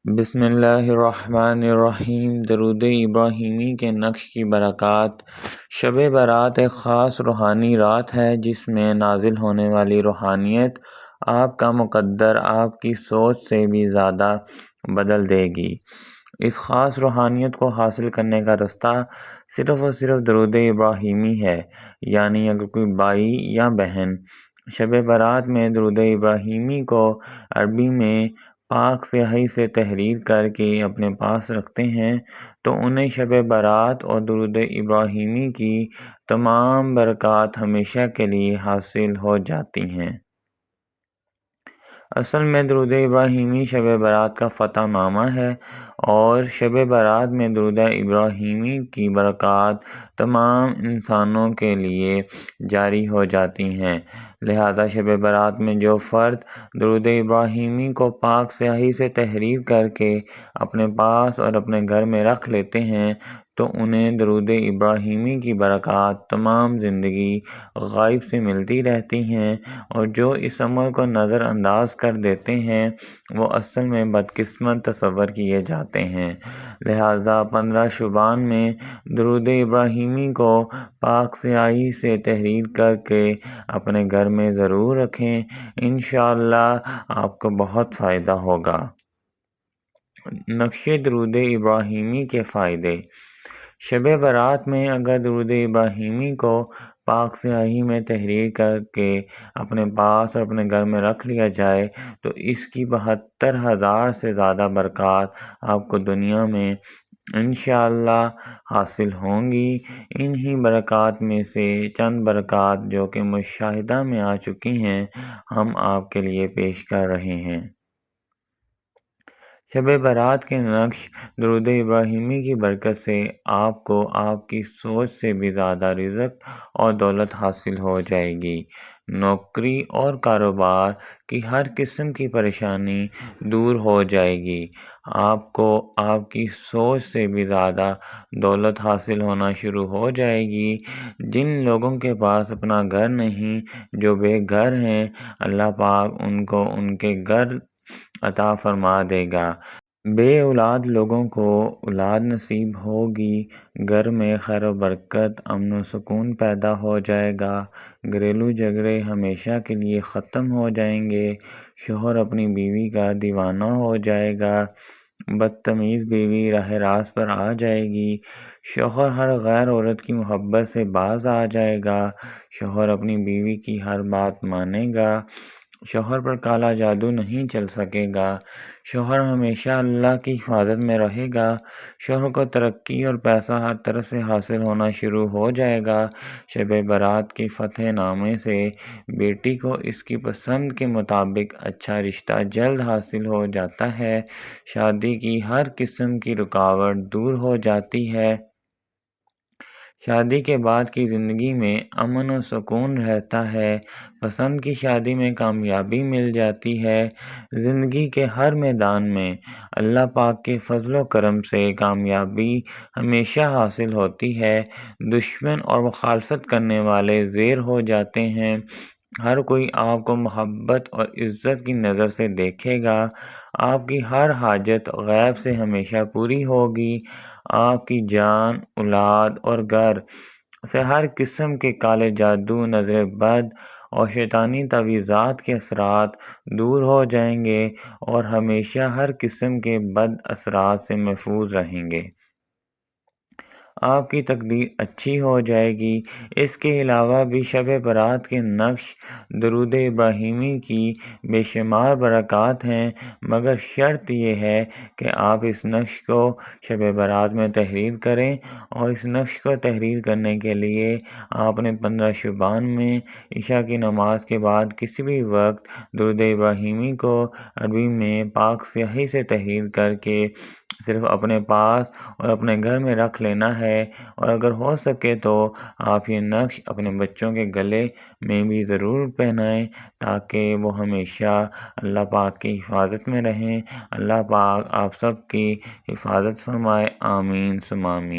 بسم اللہ الرحمن الرحیم۔ درود ابراہیمی کے نقش کی برکات۔ شب برات ایک خاص روحانی رات ہے جس میں نازل ہونے والی روحانیت آپ کا مقدر آپ کی سوچ سے بھی زیادہ بدل دے گی۔ اس خاص روحانیت کو حاصل کرنے کا رستہ صرف اور صرف درود ابراہیمی ہے، یعنی اگر کوئی بھائی یا بہن شب برات میں درود ابراہیمی کو عربی میں پاک سیاہی سے تحریر کر کے اپنے پاس رکھتے ہیں تو انہیں شب برات اور درود ابراہیمی کی تمام برکات ہمیشہ کے لیے حاصل ہو جاتی ہیں۔ اصل میں درود ابراہیمی شب برات کا فتح نامہ ہے اور شب برات میں درود ابراہیمی کی برکات تمام انسانوں کے لیے جاری ہو جاتی ہیں۔ لہذا شب برات میں جو فرد درود ابراہیمی کو پاک سیاہی سے تحریر کر کے اپنے پاس اور اپنے گھر میں رکھ لیتے ہیں تو انہیں درود ابراہیمی کی برکات تمام زندگی غائب سے ملتی رہتی ہیں، اور جو اس عمل کو نظر انداز کر دیتے ہیں وہ اصل میں بدقسمت تصور کیے جاتے ہیں۔ لہذا 15 شعبان میں درود ابراہیمی کو پاک سیاہی سے تحریر کر کے اپنے گھر میں ضرور رکھیں، انشاءاللہ آپ کو بہت فائدہ ہوگا۔ نقش درود ابراہیمی کے فائدے۔ شب برات میں اگر درود ابراہیمی کو پاک سیاہی میں تحریر کر کے اپنے پاس اور اپنے گھر میں رکھ لیا جائے تو اس کی 72,000 سے زیادہ برکات آپ کو دنیا میں انشاءاللہ حاصل ہوں گی۔ انہی برکات میں سے چند برکات جو کہ مشاہدہ میں آ چکی ہیں ہم آپ کے لیے پیش کر رہے ہیں۔ شب برات کے نقش درود ابراہیمی کی برکت سے آپ کو آپ کی سوچ سے بھی زیادہ رزق اور دولت حاصل ہو جائے گی۔ نوکری اور کاروبار کی ہر قسم کی پریشانی دور ہو جائے گی۔ آپ کو آپ کی سوچ سے بھی زیادہ دولت حاصل ہونا شروع ہو جائے گی۔ جن لوگوں کے پاس اپنا گھر نہیں، جو بے گھر ہیں، اللہ پاک ان کو ان کے گھر عطا فرما دے گا۔ بے اولاد لوگوں کو اولاد نصیب ہوگی۔ گھر میں خیر و برکت، امن و سکون پیدا ہو جائے گا۔ گھریلو جھگڑے ہمیشہ کے لیے ختم ہو جائیں گے۔ شوہر اپنی بیوی کا دیوانہ ہو جائے گا۔ بدتمیز بیوی راہ راست پر آ جائے گی۔ شوہر ہر غیر عورت کی محبت سے باز آ جائے گا۔ شوہر اپنی بیوی کی ہر بات مانے گا۔ شوہر پر کالا جادو نہیں چل سکے گا۔ شوہر ہمیشہ اللہ کی حفاظت میں رہے گا۔ شوہر کو ترقی اور پیسہ ہر طرف سے حاصل ہونا شروع ہو جائے گا۔ شب برات کے فتح نامے سے بیٹی کو اس کی پسند کے مطابق اچھا رشتہ جلد حاصل ہو جاتا ہے۔ شادی کی ہر قسم کی رکاوٹ دور ہو جاتی ہے۔ شادی کے بعد کی زندگی میں امن و سکون رہتا ہے۔ پسند کی شادی میں کامیابی مل جاتی ہے۔ زندگی کے ہر میدان میں اللہ پاک کے فضل و کرم سے کامیابی ہمیشہ حاصل ہوتی ہے۔ دشمن اور مخالفت کرنے والے زیر ہو جاتے ہیں۔ ہر کوئی آپ کو محبت اور عزت کی نظر سے دیکھے گا۔ آپ کی ہر حاجت غیب سے ہمیشہ پوری ہوگی۔ آپ کی جان، اولاد اور گھر سے ہر قسم کے کالے جادو، نظر بد اور شیطانی تعویذات کے اثرات دور ہو جائیں گے اور ہمیشہ ہر قسم کے بد اثرات سے محفوظ رہیں گے۔ آپ کی تقدیر اچھی ہو جائے گی۔ اس کے علاوہ بھی شب برات کے نقش درود ابراہیمی کی بے شمار برکات ہیں، مگر شرط یہ ہے کہ آپ اس نقش کو شب برات میں تحریر کریں، اور اس نقش کو تحریر کرنے کے لیے آپ نے 15 شعبان میں عشاء کی نماز کے بعد کسی بھی وقت درود ابراہیمی کو عربی میں پاک سیاہی سے تحریر کر کے صرف اپنے پاس اور اپنے گھر میں رکھ لینا ہے، اور اگر ہو سکے تو آپ یہ نقش اپنے بچوں کے گلے میں بھی ضرور پہنائیں تاکہ وہ ہمیشہ اللہ پاک کی حفاظت میں رہیں۔ اللہ پاک آپ سب کی حفاظت فرمائے، آمین ثم آمین۔